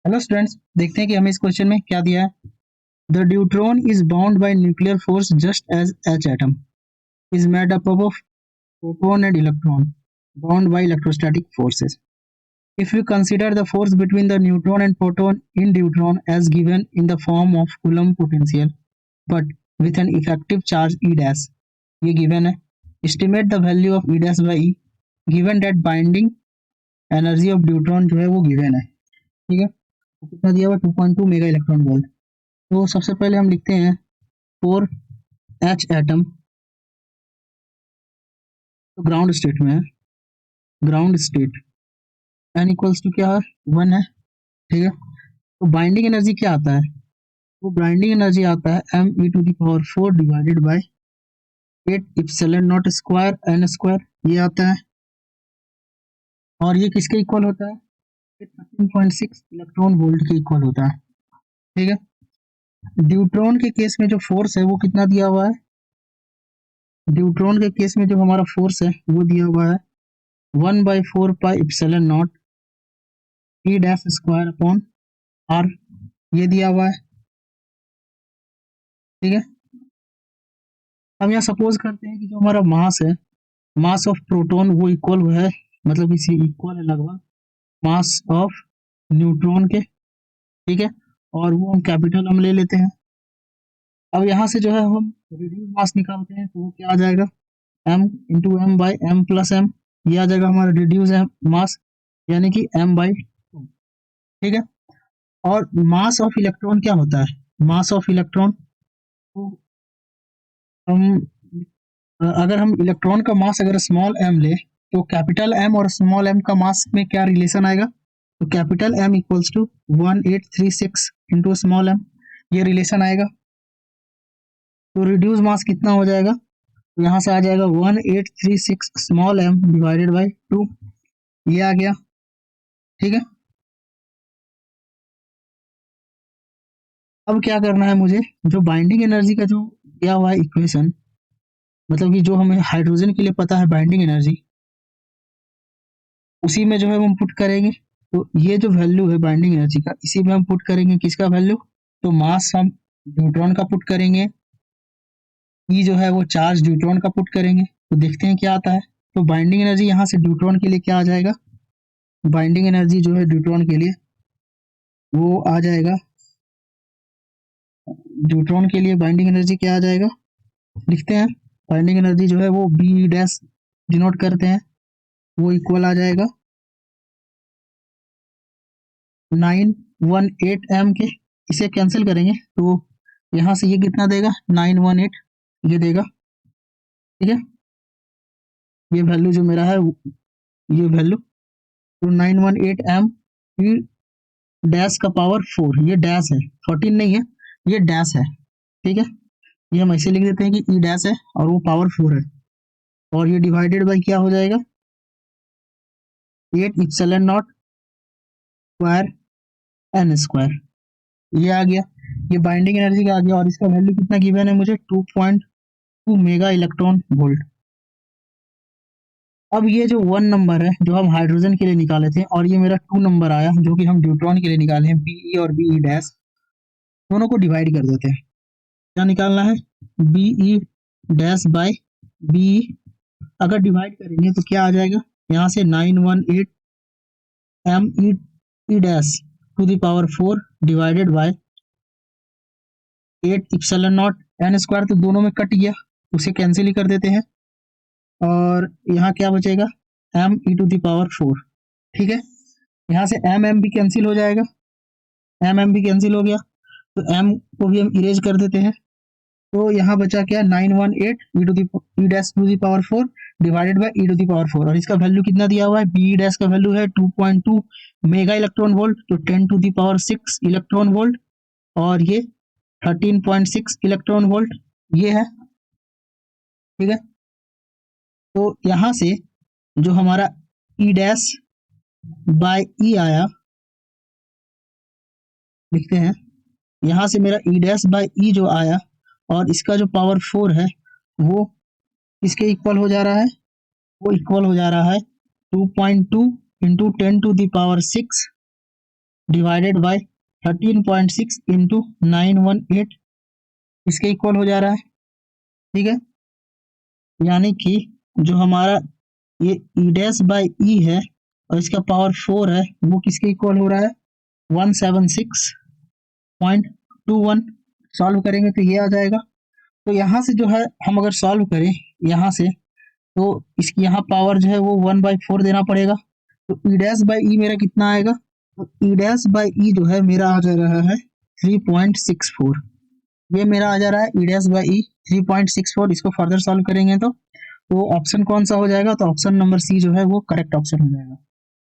Hello students, देखते हैं कि हमें इस क्वेश्चन में क्या दिया है। The deuteron is bound by nuclear force just as H atom is made up of proton and electron bound by electrostatic forces. If we consider the force between the neutron and proton in deuteron as given in the form of Coulomb potential, but with an effective charge E dash, ये given है. Estimate the value of E dash by E, given that binding energy of deuteron जो है वो given है. ठीक है, तो कितना दिया हुआ 2.2 मेगा इलेक्ट्रॉन वोल्ट. तो सबसे पहले हम लिखते हैं फोर एच एटम, तो ग्राउंड स्टेट में है. Ground state N equals to क्या है, 1 है. ठीक है, तो बाइंडिंग एनर्जी क्या आता है, वो बाइंडिंग एनर्जी आता है M E to the power 4 divided by 8 epsilon naught square N square, ये आता है. और ये किसके इक्वल होता है, 13.6 इलेक्ट्रॉन वोल्ट के इक्वल होता है. ठीक है, ड्यूट्रॉन के केस में जो फोर्स है वो कितना दिया हुआ है, ड्यूट्रॉन के केस में जो हमारा फोर्स है वो दिया हुआ है 1/4 pi epsilon not E dash square upon R, ये दिया हुआ है. ठीक है, हम यहाँ सपोज करते हैं कि जो हमारा मास है, मास ऑफ प्रोटॉन वो इक्वल है, मतलब इसी इक्वल है लगभग मास ऑफ न्यूट्रॉन के. ठीक है, और वो हम कैपिटल हम ले लेते हैं. अब यहाँ से जो है हम रिड्यूस मास निकालते हैं, तो वो क्या आ जाएगा, m into M by M plus M, ये आ जाएगा हमारा रिड्यूस मास, यानी कि m/2. ठीक है, और मास ऑफ इलेक्ट्रॉन क्या होता है, मास ऑफ इलेक्ट्रॉन, तो हम अगर हम इलेक्ट्रॉन का मास अगर स्मॉल m ले, तो कैपिटल M और स्मॉल m का मास में क्या रिलेशन आएगा, तो capital M equals to 1836 into small m, ये रिलेशन आएगा. तो रिड्यूस मास कितना हो जाएगा, तो यहाँ से आ जाएगा 1836 स्मॉल m डिवाइडेड बाई 2, ये आ गया. ठीक है, अब क्या करना है मुझे, जो बाइंडिंग एनर्जी का जो दिया हुआ है इक्वेशन, मतलब कि जो हमें हाइड्रोजन के लिए पता है बाइंडिंग एनर्जी, उसी में जो है हम पुट करेंगे. तो ये जो वैल्यू है बाइंडिंग एनर्जी का, इसी में हम पुट करेंगे किसका वैल्यू, तो मास हम न्यूट्रॉन का पुट करेंगे, ई जो है वो चार्ज न्यूट्रॉन का पुट करेंगे, तो देखते हैं क्या आता है. तो बाइंडिंग एनर्जी यहाँ से न्यूट्रॉन के लिए क्या आ जाएगा, बाइंडिंग एनर्जी जो है न्यूट्रॉन के लिए वो आ जाएगा, न्यूट्रॉन के लिए बाइंडिंग एनर्जी क्या आ जाएगा, लिखते हैं. बाइंडिंग एनर्जी जो है वो बी डैश डिनोट करते हैं, वो इक्वल आ जाएगा 918 एम के. इसे कैंसिल करेंगे तो यहाँ से ये कितना देगा, 918 ये देगा. ठीक है, ये वैल्यू जो मेरा है, ये वैल्यू, तो 918 एम ई डैश का पावर 4, ये डैश है, 14 नहीं है, ये डैश है. ठीक है, ये हम ऐसे लिख देते हैं कि ई डैश है और वो पावर 4 है, और ये डिवाइडेड बाई क्या हो जाएगा, 8 epsilon naught square N square, ये आ गया. ये बाइंडिंग एनर्जी का आ गया, और इसका वैल्यू कितना गिवन है मुझे, 2.2 मेगा इलेक्ट्रॉन वोल्ट. अब ये जो 1 नंबर है जो हम हाइड्रोजन के लिए निकाले थे, और ये मेरा 2 नंबर आया जो कि हम न्यूट्रॉन के लिए निकाले हैं, बीई और बीई डैश, दोनों को डिवाइड कर देते हैं. क्या निकालना है, बीई डैश बाय बीई, अगर डिवाइड करेंगे तो क्या आ जाएगा, यहाँ से 918 M E dash to the power 4 divided by 8 epsilon naught N square, तो दोनों में कट गया, उसे कैंसिल ही कर देते हैं, और यहाँ क्या बचेगा, M E to the power 4. ठीक है, यहाँ से एम एम भी कैंसिल हो जाएगा, एम एम भी कैंसिल हो गया, तो एम को भी हम इरेज कर देते हैं. तो यहाँ बचा क्या, 918 E two E dash to the power 4 divided by E to the power 4, और इसका वैल्यू कितना दिया हुआ है, बी डैश का वैल्यू है 2.2 मेगा इलेक्ट्रॉन वोल्ट, तो 10 to the power 6 electron volt, और ये 13.6 इलेक्ट्रॉन वोल्ट, ये है. ठीक है, तो यहाँ से जो हमारा ई डैश बाय ई आया, लिखते हैं, यहाँ से मेरा ई डैश बाय ई जो आया, और इसका जो पावर 4 है वो इसके इक्वल हो जा रहा है, वो इक्वल हो जा रहा है 2.2 into 10 to the power 6 divided by 13.6 into 918 इसके इक्वल हो जा रहा है। ठीक है, यानी कि जो हमारा ये ई डैश बाई ई है और इसका पावर 4 है वो किसके इक्वल हो रहा है 176.21। सॉल्व करेंगे तो ये आ जाएगा। तो यहाँ से जो है हम अगर सॉल्व करें यहाँ से तो इसकी यहाँ पावर जो है वो 1/4 देना पड़ेगा। तो ई डैश बाई ई मेरा कितना आएगा, तो ई डैश बाई ई जो है मेरा आ जा रहा है 3.64। ये मेरा आ जा रहा है ई डैश बाई ई 3.64। इसको फर्दर सॉल्व करेंगे तो ऑप्शन कौन सा हो जाएगा, तो ऑप्शन नंबर सी जो है वो करेक्ट ऑप्शन हो जाएगा।